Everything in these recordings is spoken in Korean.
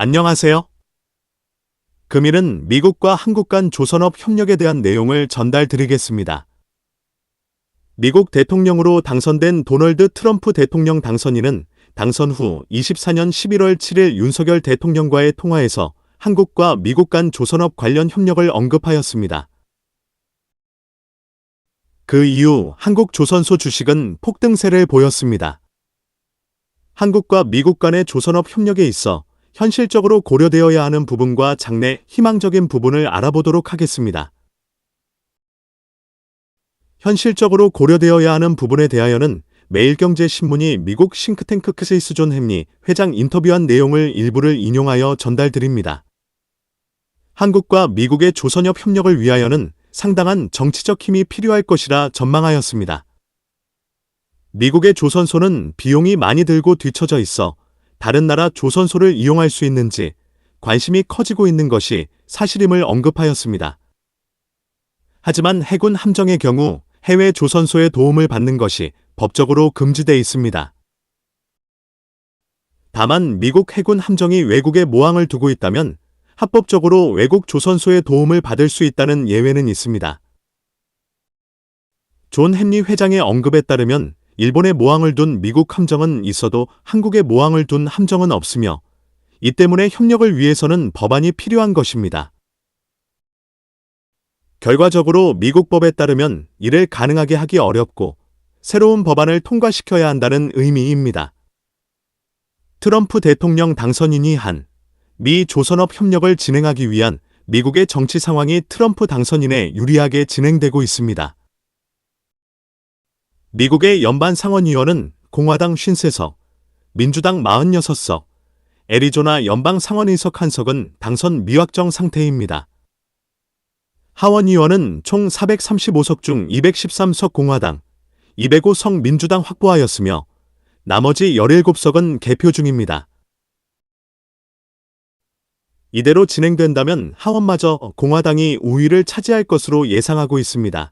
안녕하세요. 금일은 미국과 한국 간 조선업 협력에 대한 내용을 전달드리겠습니다. 미국 대통령으로 당선된 도널드 트럼프 대통령 당선인은 당선 후 24년 11월 7일 윤석열 대통령과의 통화에서 한국과 미국 간 조선업 관련 협력을 언급하였습니다. 그 이후 한국 조선소 주식은 폭등세를 보였습니다. 한국과 미국 간의 조선업 협력에 있어 현실적으로 고려되어야 하는 부분과 장래 희망적인 부분을 알아보도록 하겠습니다. 현실적으로 고려되어야 하는 부분에 대하여는 매일경제신문이 미국 싱크탱크 크세이스 존 햄리 회장 인터뷰한 내용을 일부를 인용하여 전달드립니다. 한국과 미국의 조선업 협력을 위하여는 상당한 정치적 힘이 필요할 것이라 전망하였습니다. 미국의 조선소는 비용이 많이 들고 뒤처져 있어 다른 나라 조선소를 이용할 수 있는지 관심이 커지고 있는 것이 사실임을 언급하였습니다. 하지만 해군 함정의 경우 해외 조선소의 도움을 받는 것이 법적으로 금지되어 있습니다. 다만 미국 해군 함정이 외국에 모항을 두고 있다면 합법적으로 외국 조선소의 도움을 받을 수 있다는 예외는 있습니다. 존 햄리 회장의 언급에 따르면 일본에 모항을 둔 미국 함정은 있어도 한국에 모항을 둔 함정은 없으며 이 때문에 협력을 위해서는 법안이 필요한 것입니다. 결과적으로 미국 법에 따르면 이를 가능하게 하기 어렵고 새로운 법안을 통과시켜야 한다는 의미입니다. 트럼프 대통령 당선인이 한 미 조선업 협력을 진행하기 위한 미국의 정치 상황이 트럼프 당선인에 유리하게 진행되고 있습니다. 미국의 연방 상원의원은 공화당 53석, 민주당 46석, 애리조나 연방 상원의석 1석은 당선 미확정 상태입니다. 하원의원은 총 435석 중 213석 공화당, 205석 민주당 확보하였으며 나머지 17석은 개표 중입니다. 이대로 진행된다면 하원마저 공화당이 우위를 차지할 것으로 예상하고 있습니다.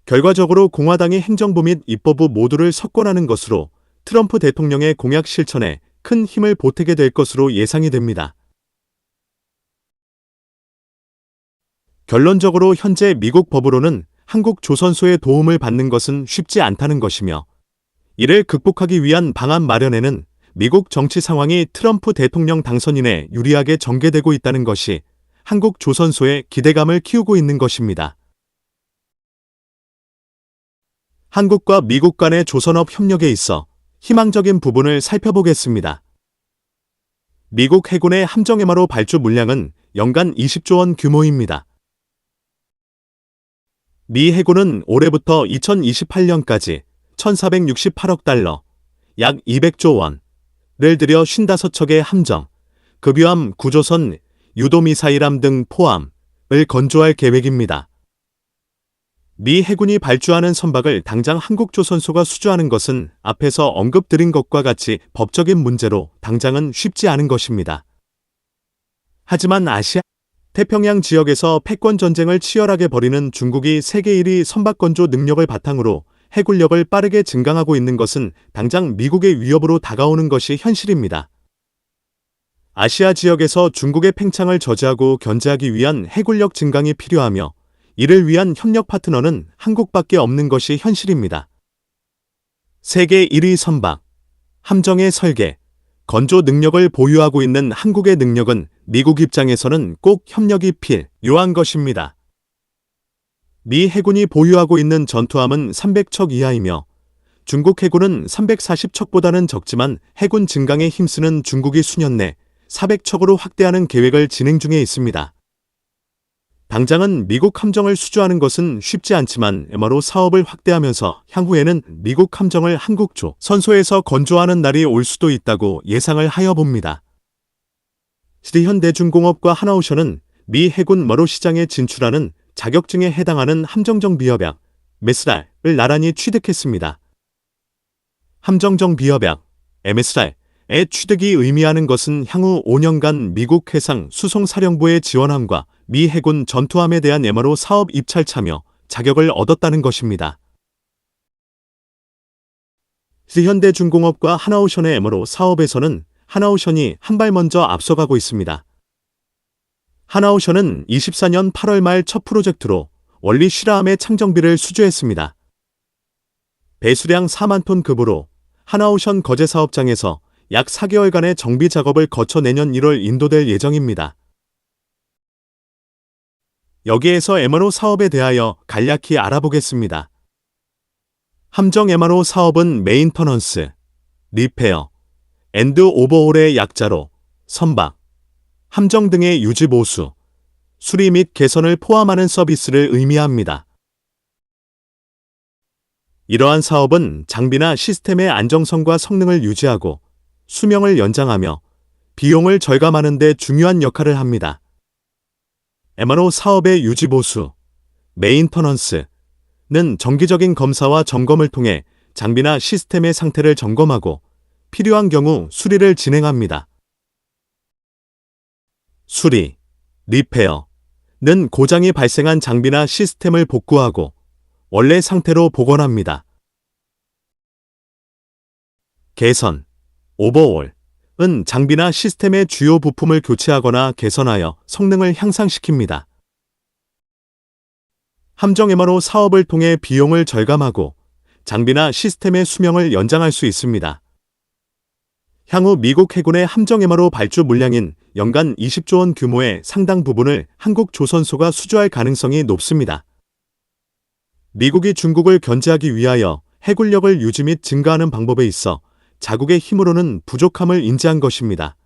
결과적으로 공화당이 행정부 및 입법부 모두를 석권하는 것으로 트럼프 대통령의 공약 실천에 큰 힘을 보태게 될 것으로 예상이 됩니다. 결론적으로 현재 미국 법으로는 한국 조선소의 도움을 받는 것은 쉽지 않다는 것이며 이를 극복하기 위한 방안 마련에는 미국 정치 상황이 트럼프 대통령 당선인에 유리하게 전개되고 있다는 것이 한국 조선소에 기대감을 키우고 있는 것입니다. 한국과 미국 간의 조선업 협력에 있어 희망적인 부분을 살펴보겠습니다. 미국 해군의 함정 MRO 발주 물량은 연간 20조 원 규모입니다. 미 해군은 올해부터 2028년까지 1,468억 달러, 약 200조 원을 들여 55척의 함정, 급유함, 구조선, 유도미사일함 등 포함을 건조할 계획입니다. 미 해군이 발주하는 선박을 당장 한국 조선소가 수주하는 것은 앞에서 언급드린 것과 같이 법적인 문제로 당장은 쉽지 않은 것입니다. 하지만 아시아 태평양 지역에서 패권 전쟁을 치열하게 벌이는 중국이 세계 1위 선박 건조 능력을 바탕으로 해군력을 빠르게 증강하고 있는 것은 당장 미국의 위협으로 다가오는 것이 현실입니다. 아시아 지역에서 중국의 팽창을 저지하고 견제하기 위한 해군력 증강이 필요하며 이를 위한 협력 파트너는 한국밖에 없는 것이 현실입니다. 세계 1위 선박, 함정의 설계, 건조 능력을 보유하고 있는 한국의 능력은 미국 입장에서는 꼭 협력이 필요한 것입니다. 미 해군이 보유하고 있는 전투함은 300척 이하이며 중국 해군은 340척보다는 적지만 해군 증강에 힘쓰는 중국이 수년 내 400척으로 확대하는 계획을 진행 중에 있습니다. 당장은 미국 함정을 수주하는 것은 쉽지 않지만 MRO 사업을 확대하면서 향후에는 미국 함정을 한국 조선소에서 건조하는 날이 올 수도 있다고 예상을 하여 봅니다. 현대중공업과 하나오션은 미 해군 MRO 시장에 진출하는 자격증에 해당하는 함정정비협약, 메스랄을 나란히 취득했습니다. 함정정비협약, MSR의 취득이 의미하는 것은 향후 5년간 미국 해상 수송사령부의 지원함과 미 해군 전투함에 대한 MRO 사업 입찰 참여 자격을 얻었다는 것입니다. 현대중공업과 하나오션의 MRO 사업에서는 하나오션이 한 발 먼저 앞서가고 있습니다. 하나오션은 24년 8월 말 첫 프로젝트로 원리 쉬라함의 창정비를 수주했습니다. 배수량 4만 톤 급으로 하나오션 거제 사업장에서 약 4개월간의 정비 작업을 거쳐 내년 1월 인도될 예정입니다. 여기에서 MRO 사업에 대하여 간략히 알아보겠습니다. 함정 MRO 사업은 메인터넌스, 리페어, 앤드 오버홀의 약자로 선박, 함정 등의 유지 보수, 수리 및 개선을 포함하는 서비스를 의미합니다. 이러한 사업은 장비나 시스템의 안정성과 성능을 유지하고 수명을 연장하며 비용을 절감하는 데 중요한 역할을 합니다. MRO 사업의 유지 보수, 메인터넌스는 정기적인 검사와 점검을 통해 장비나 시스템의 상태를 점검하고 필요한 경우 수리를 진행합니다. 수리, 리페어는 고장이 발생한 장비나 시스템을 복구하고 원래 상태로 복원합니다. 개선, 오버홀은 장비나 시스템의 주요 부품을 교체하거나 개선하여 성능을 향상시킵니다. 함정 MRO 사업을 통해 비용을 절감하고 장비나 시스템의 수명을 연장할 수 있습니다. 향후 미국 해군의 함정 MRO 발주 물량인 연간 20조 원 규모의 상당 부분을 한국 조선소가 수주할 가능성이 높습니다. 미국이 중국을 견제하기 위하여 해군력을 유지 및 증가하는 방법에 있어 자국의 힘으로는 부족함을 인지한 것입니다.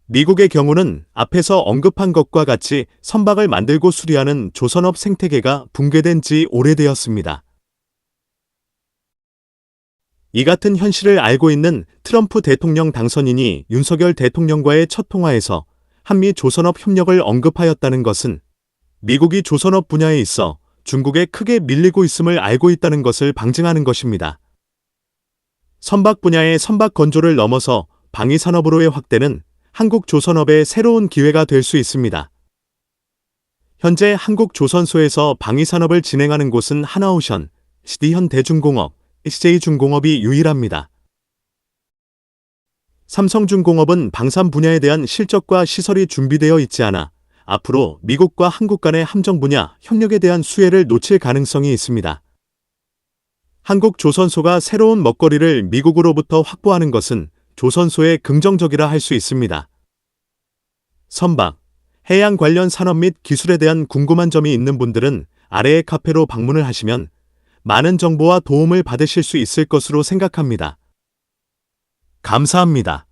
미국의 경우는 앞에서 언급한 것과 같이 선박을 만들고 수리하는 조선업 생태계가 붕괴된 지 오래되었습니다. 이 같은 현실을 알고 있는 트럼프 대통령 당선인이 윤석열 대통령과의 첫 통화에서 한미 조선업 협력을 언급하였다는 것은 미국이 조선업 분야에 있어 중국에 크게 밀리고 있음을 알고 있다는 것을 방증하는 것입니다. 선박 분야의 선박 건조를 넘어서 방위산업으로의 확대는 한국 조선업의 새로운 기회가 될 수 있습니다. 현재 한국 조선소에서 방위산업을 진행하는 곳은 하나오션, CD현대중공업, SJ중공업이 유일합니다. 삼성중공업은 방산 분야에 대한 실적과 시설이 준비되어 있지 않아 앞으로 미국과 한국 간의 함정 분야 협력에 대한 수혜를 놓칠 가능성이 있습니다. 한국 조선소가 새로운 먹거리를 미국으로부터 확보하는 것은 조선소에 긍정적이라 할 수 있습니다. 선박, 해양 관련 산업 및 기술에 대한 궁금한 점이 있는 분들은 아래의 카페로 방문을 하시면 많은 정보와 도움을 받으실 수 있을 것으로 생각합니다. 감사합니다.